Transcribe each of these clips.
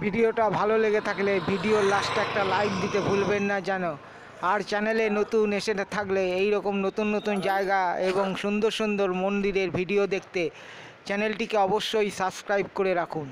ভিডিওটা ভালো লেগে থাকলে ভিডিওর লাস্টে একটা লাইক দিতে ভুলবেন না যেন। আর চ্যানেলে নতুন এসে থাকলে এই রকম নতুন নতুন জায়গা এবং সুন্দর সুন্দর মন্দিরের ভিডিও দেখতে চ্যানেলটিকে অবশ্যই সাবস্ক্রাইব করে রাখুন।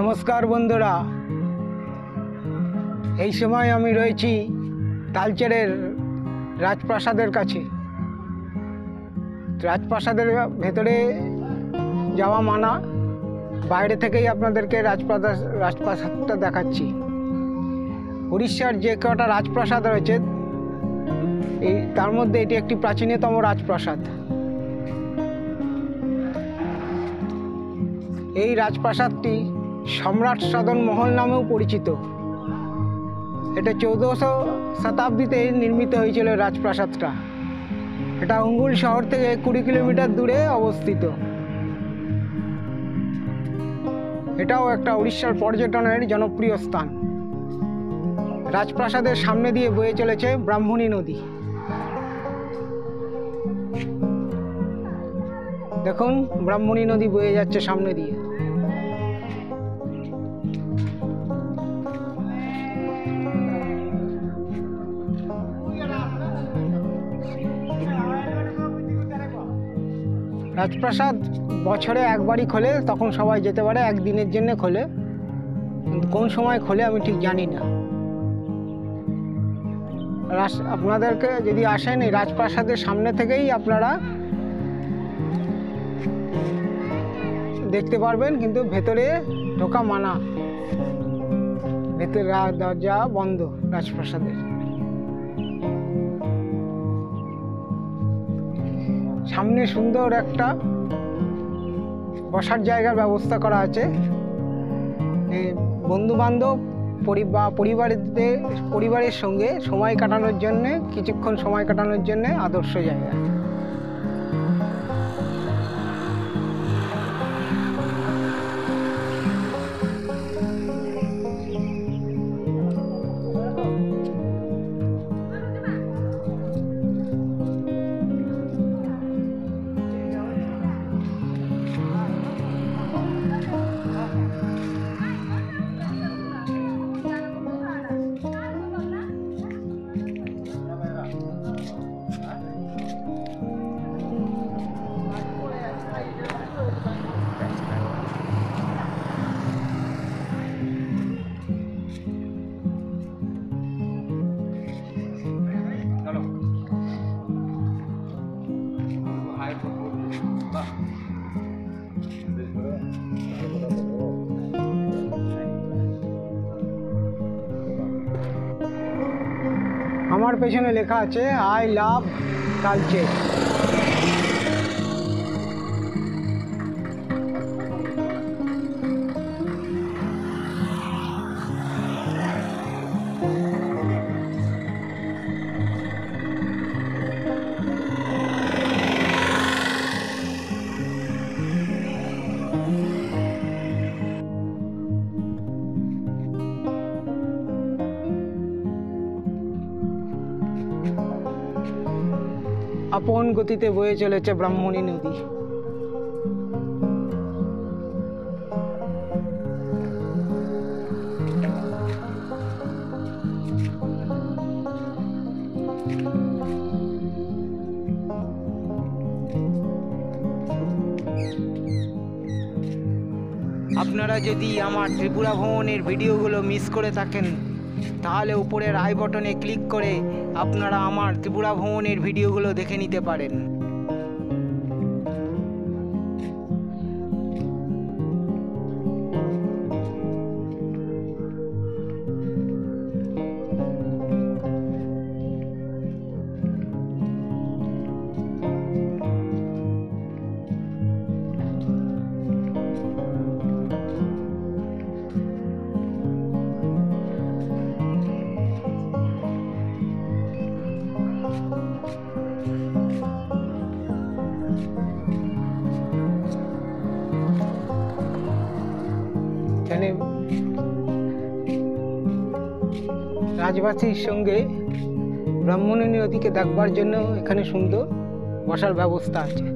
নমস্কার বন্ধুরা, এই সময় আমি রয়েছি তালচেরের রাজপ্রাসাদের কাছে। রাজপ্রাসাদের ভেতরে যাওয়া মানা, বাইরে থেকেই আপনাদেরকে রাজপ্রাসাদটা দেখাচ্ছি। উড়িষ্যার যে কটা রাজপ্রাসাদ রয়েছে তার মধ্যে এটি একটি প্রাচীনতম রাজপ্রাসাদ। এই রাজপ্রাসাদটি সম্রাট সদন মহল নামেও পরিচিত। এটা 1400 শতাব্দীতে নির্মিত হয়েছিল রাজপ্রাসাদটা। এটা অঙ্গুল শহর থেকে 20 কিলোমিটার দূরে অবস্থিত। এটাও একটা উড়িষ্যার পর্যটনের জনপ্রিয় স্থান। রাজপ্রাসাদের সামনে দিয়ে বয়ে চলেছে ব্রাহ্মণী নদী। দেখুন, ব্রাহ্মণী নদী বয়ে যাচ্ছে সামনে দিয়ে। রাজপ্রাসাদ বছরে একবারই খোলে, তখন সবাই যেতে পারে, একদিনের জন্য খোলে। কোন সময় খোলে আমি ঠিক জানি না। আপনাদেরকে যদি আসেন, এই রাজপ্রাসাদের সামনে থেকেই আপনারা দেখতে পারবেন, কিন্তু ভেতরে ঢোকা মানা। ভেতরে দরজা বন্ধ রাজপ্রাসাদের। সামনে সুন্দর একটা বসার জায়গার ব্যবস্থা করা আছে। বন্ধু বান্ধব পরিবারের সঙ্গে সময় কাটানোর জন্যে, কিছুক্ষণ সময় কাটানোর জন্যে আদর্শ জায়গা। আমার পেছনে লেখা আছে আই লাভ তালচের। আপন গতিতে বয়ে চলেছে ব্রাহ্মণী নদী। আপনারা যদি আমার ত্রিপুরা ভ্রমণের ভিডিওগুলো মিস করে থাকেন, তাহলে উপরের আই বটনে ক্লিক করে আপনারা আমার ত্রিপুরা ভ্রমণের ভিডিওগুলো দেখে নিতে পারেন। রাজবাসীর সঙ্গে ব্রাহ্মণী নদীকে দেখবার জন্য এখানে সুন্দর বসার ব্যবস্থা আছে।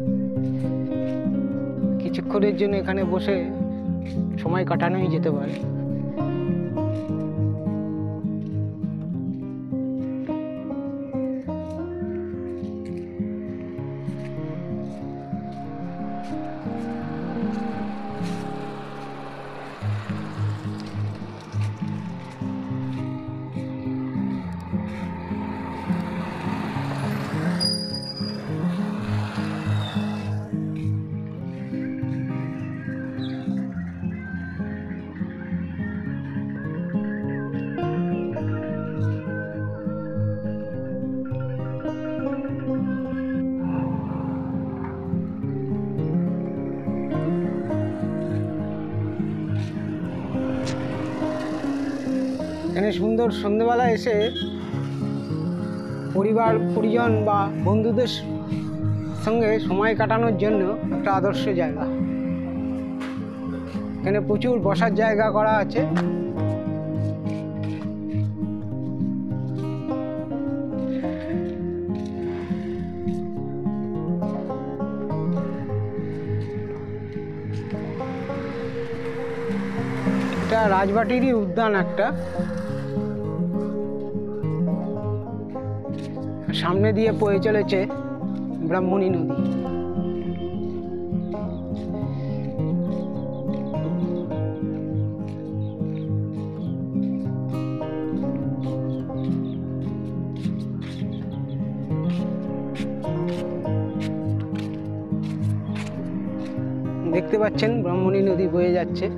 কিছুক্ষণের জন্য এখানে বসে সময় কাটানোই যেতে পারে। এখানে সুন্দর সন্ধ্যেবেলা এসে পরিবার পরিজন বা বন্ধুদের সঙ্গে সময় কাটানোর জন্য একটা আদর্শ জায়গা। এখানে প্রচুর বসার জায়গা করা আছে। এটা রাজবাটিরই উদ্যান একটা। সামনে দিয়ে বয়ে চলেছে ব্রাহ্মণী নদী। দেখতে পাচ্ছেন ব্রাহ্মণী নদী বয়ে যাচ্ছে।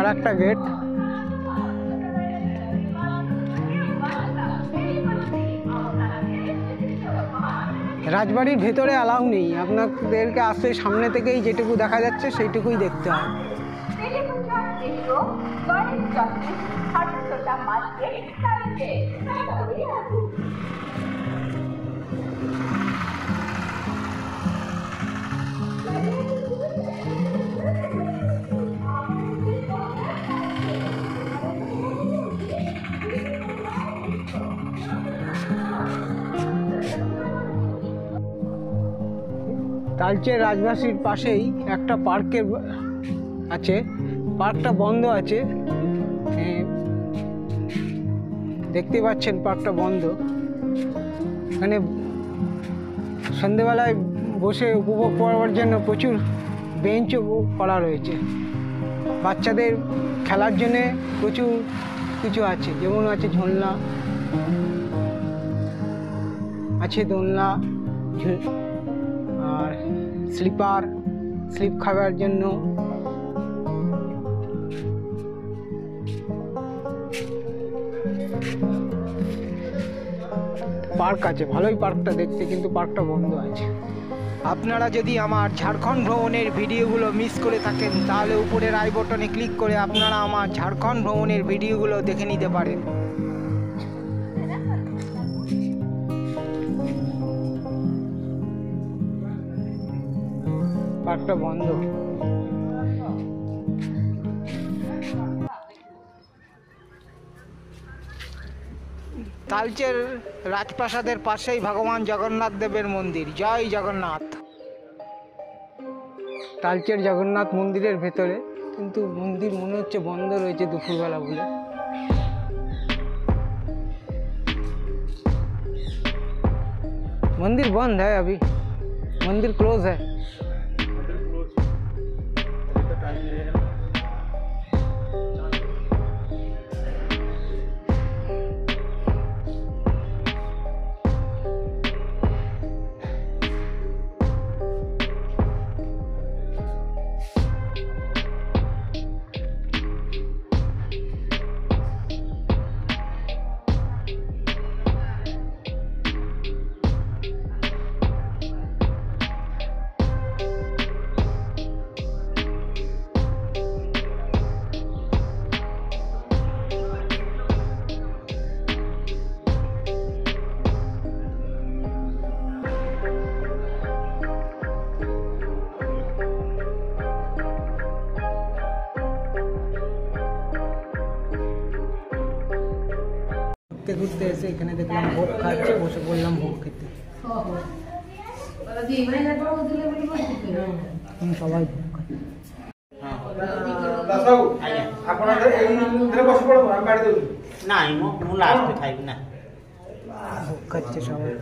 আর একটা গেট। রাজবাড়ির ভেতরে অ্যালাউ নেই, আপনাদেরকে আসতে সামনে থেকেই যেটুকু দেখা যাচ্ছে সেইটুকুই দেখতে হবে। তালচের রাজবাসীর পাশেই একটা পার্কের আছে। পার্কটা বন্ধ আছে, দেখতে পাচ্ছেন পার্কটা বন্ধ। এখানে সন্ধেবেলায় বসে উপভোগ করার জন্য প্রচুর বেঞ্চও করা রয়েছে। বাচ্চাদের খেলার জন্যে প্রচুর কিছু আছে, যেমন আছে ঝোলনা আছে, দোলনা আর স্লিপ খাবার জন্য পার্ক আছে। ভালোই পার্কটা দেখতে, কিন্তু পার্কটা বন্ধ আছে। আপনারা যদি আমার ঝাড়খণ্ড ভ্রমণের ভিডিওগুলো মিস করে থাকেন তাহলে উপরের আই বটনে ক্লিক করে আপনারা আমার ঝাড়খণ্ড ভ্রমণের ভিডিওগুলো দেখে নিতে পারেন। পার্কটা বন্ধ। তালচের রাজপ্রাসাদের পাশেই ভগবান জগন্নাথ দেবের মন্দির। জয় জগন্নাথ। তালচের জগন্নাথ মন্দিরের ভেতরে, কিন্তু মন্দির মনে হচ্ছে বন্ধ রয়েছে দুপুরবেলা বলে। मंदिर बंद है अभी, मंदिर क्लोज है। ঘুরতে ঘুরতে এসে এখানে দেখলাম ভোগ খাচ্ছে, বসে পড়লাম ভোগ খেতে। সবাই ভোগ খাচ্ছে। ভোগ খাচ্ছে সবাই।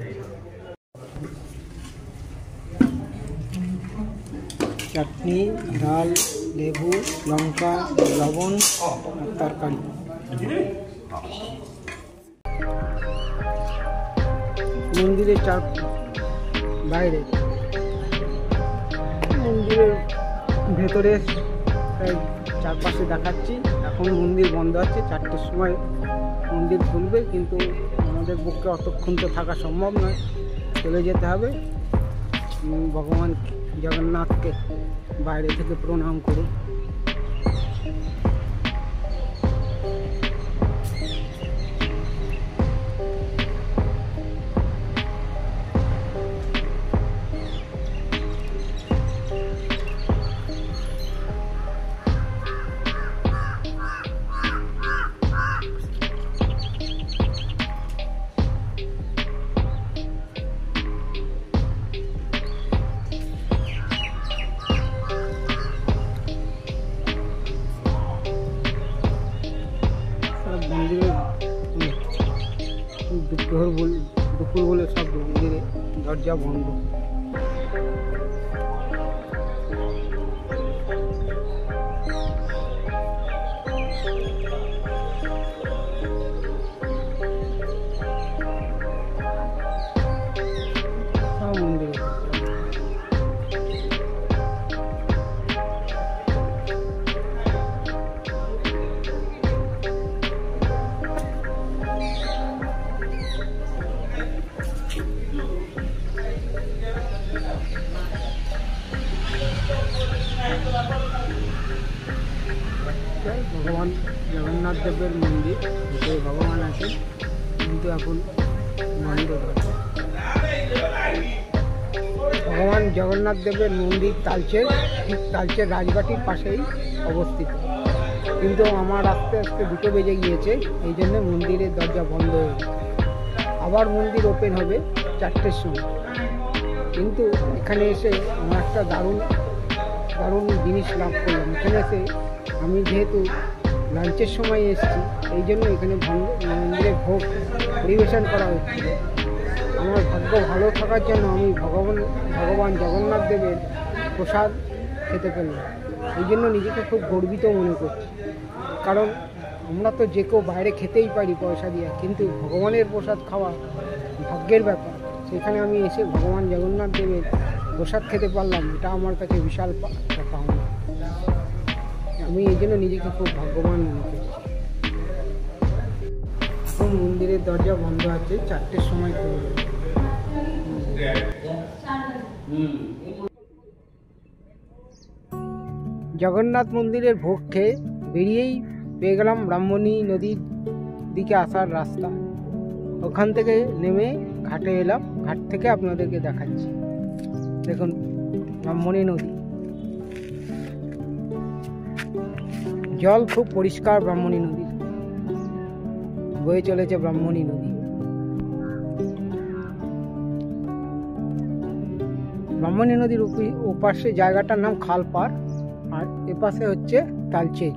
চাটনি, ডাল, লেবু, লঙ্কা, লবণ, তরকারি। মন্দিরের বাইরে, মন্দিরের ভেতরে প্রায় চারপাশে দেখাচ্ছি। এখন মন্দির বন্ধ আছে, 4টের সময় মন্দির খুলবে, কিন্তু আমাদের পক্ষে অতক্ষণ তো থাকা সম্ভব নয়, চলে যেতে হবে। ভগবান জগন্নাথকে বাইরে থেকে প্রণাম করুন। দুপুর বলে সব মন্দিরে দরজা বন্ধ। সব মন্দিরে ভগবান জগন্নাথ দেবের মন্দির, ভিতরে ভগবান আছেন, কিন্তু এখন বন্ধ। ভগবান জগন্নাথ দেবের মন্দির তালচের রাজবাটির পাশেই অবস্থিত, কিন্তু আমার আস্তে আস্তে 2টো বেজে গিয়েছে, এই জন্য মন্দিরের দরজা বন্ধ হয়ে গেছে। আবার মন্দির ওপেন হবে 4টের সময়। কিন্তু এখানে এসে আমার একটা দারুণ জিনিস লাভ করলাম। এখানে এসে আমি যেহেতু লাঞ্চের সময় এসেছি, এই জন্য এখানে মন্দিরে ভোগ পরিবেশন করা হচ্ছিল। আমার ভাগ্য ভালো থাকার জন্য আমি ভগবান জগন্নাথ দেবের প্রসাদ খেতে পেলাম। এই জন্য নিজেকে খুব গর্বিত মনে করছি, কারণ আমরা তো যে কেউ বাইরে খেতেই পারি পয়সা দিয়ে, কিন্তু ভগবানের প্রসাদ খাওয়া ভাগ্যের ব্যাপার। সেখানে আমি এসে ভগবান জগন্নাথ দেবের প্রসাদ খেতে পারলাম, এটা আমার কাছে বিশাল একটা পাওনা। আমি এই জন্য নিজেকে খুব ভাগ্যবান মনে করছি। এখন মন্দিরের দরজা বন্ধ আছে, 4টের সময় খুলবে। জগন্নাথ মন্দিরের ভোগ খেয়ে বেরিয়েই পেয়ে গেলাম ব্রাহ্মণী নদীর দিকে আসার রাস্তা। ওখান থেকে নেমে ঘাটে এলাম, ঘাট থেকে আপনাদেরকে দেখাচ্ছি। দেখুন ব্রাহ্মণী নদী, জল খুব পরিষ্কার। ব্রাহ্মণী নদীর বয়ে চলেছে ব্রাহ্মণী নদী। ব্রাহ্মণী নদীর ওপাশে জায়গাটার নাম খালপাড়, আর এপাশে হচ্ছে তালচের।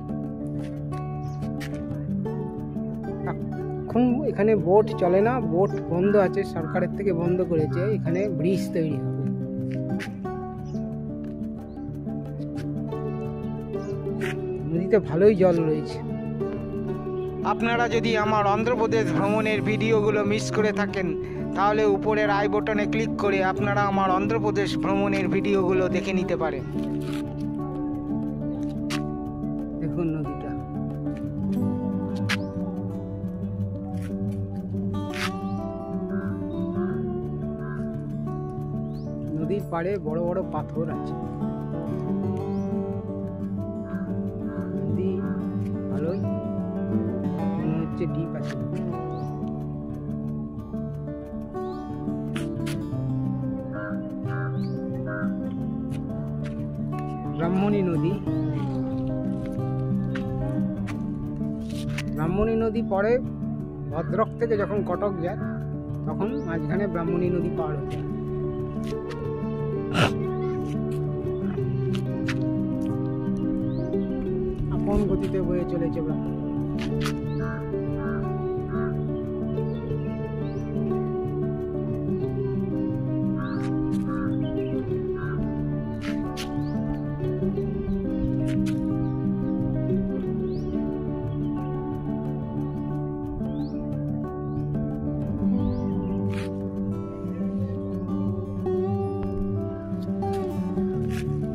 এখন এখানে বোট চলে না, বোট বন্ধ আছে, সরকারের থেকে বন্ধ করেছে। এখানে ব্রিজ তৈরি হবে। নদীতে ভালোই জল রয়েছে। আপনারা যদি আমার অন্ধ্রপ্রদেশ ভ্রমণের ভিডিওগুলো মিস করে থাকেন, তাহলে উপরের আই বাটনে ক্লিক করে আপনারা আমার অন্ধ্রপ্রদেশ ভ্রমণের ভিডিওগুলো দেখে নিতে পারেন। দেখুন নদীটা, নদীর পাড়ে বড় বড় পাথর আছে। নদী ভালোই মনে হচ্ছে ডিপ আছে। ব্রাহ্মণী নদী, ব্রাহ্মণী নদী পড়ে ভদ্রক থেকে যখন কটক যায় তখন মাঝখানে ব্রাহ্মণী নদী পার হতে হয়। আপন গতিতে বয়ে চলেছে ব্রাহ্মণী।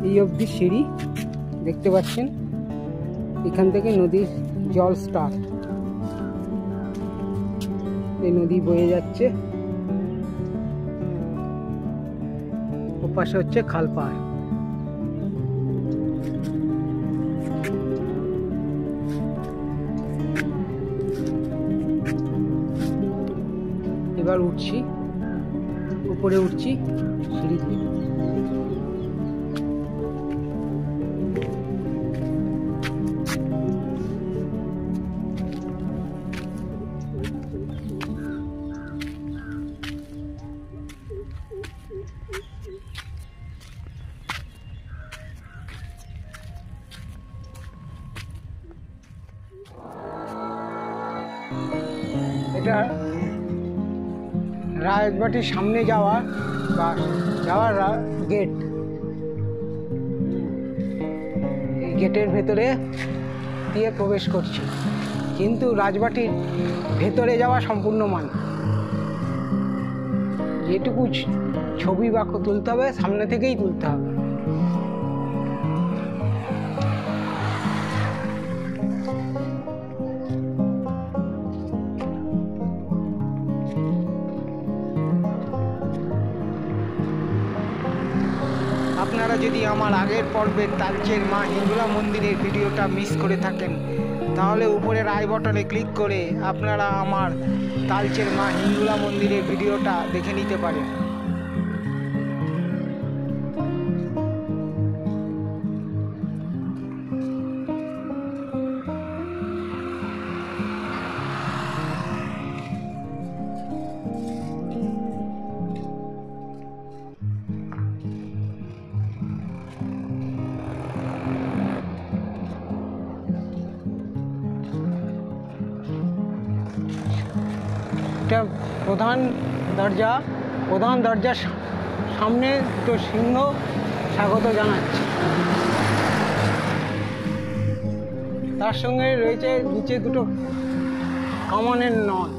এই অবধি সিঁড়ি দেখতে পাচ্ছেন, এখান থেকে নদীর জল স্টার্ট। এই নদী বয়ে যাচ্ছে, ওপাশে হচ্ছে খালপাড়। এবার উঠছি, উপরে উঠছি সিঁড়ি দিয়ে। এটা রায়বাটির সামনে যাওয়ার গেট। এই গেটের ভেতরে দিয়ে প্রবেশ করছি, কিন্তু রাজবাটির ভেতরে যাওয়া সম্পূর্ণ মান। যেটুকু ছবি বাক্য তুলতে হবে সামনে থেকেই তুলতে হবে। আপনারা যদি আমার আগের পর্বের তালচের মা হিঙ্গুলা মন্দিরের ভিডিওটা মিস করে থাকেন, তাহলে উপরের আই বটনে ক্লিক করে আপনারা আমার তালচের মা হিঙ্গুলা মন্দিরের ভিডিওটা দেখে নিতে পারেন। এটা প্রধান দরজার সামনে দুটো সিংহ স্বাগত জানাচ্ছে। তার সঙ্গে রয়েছে নিচে দুটো কামানের নল।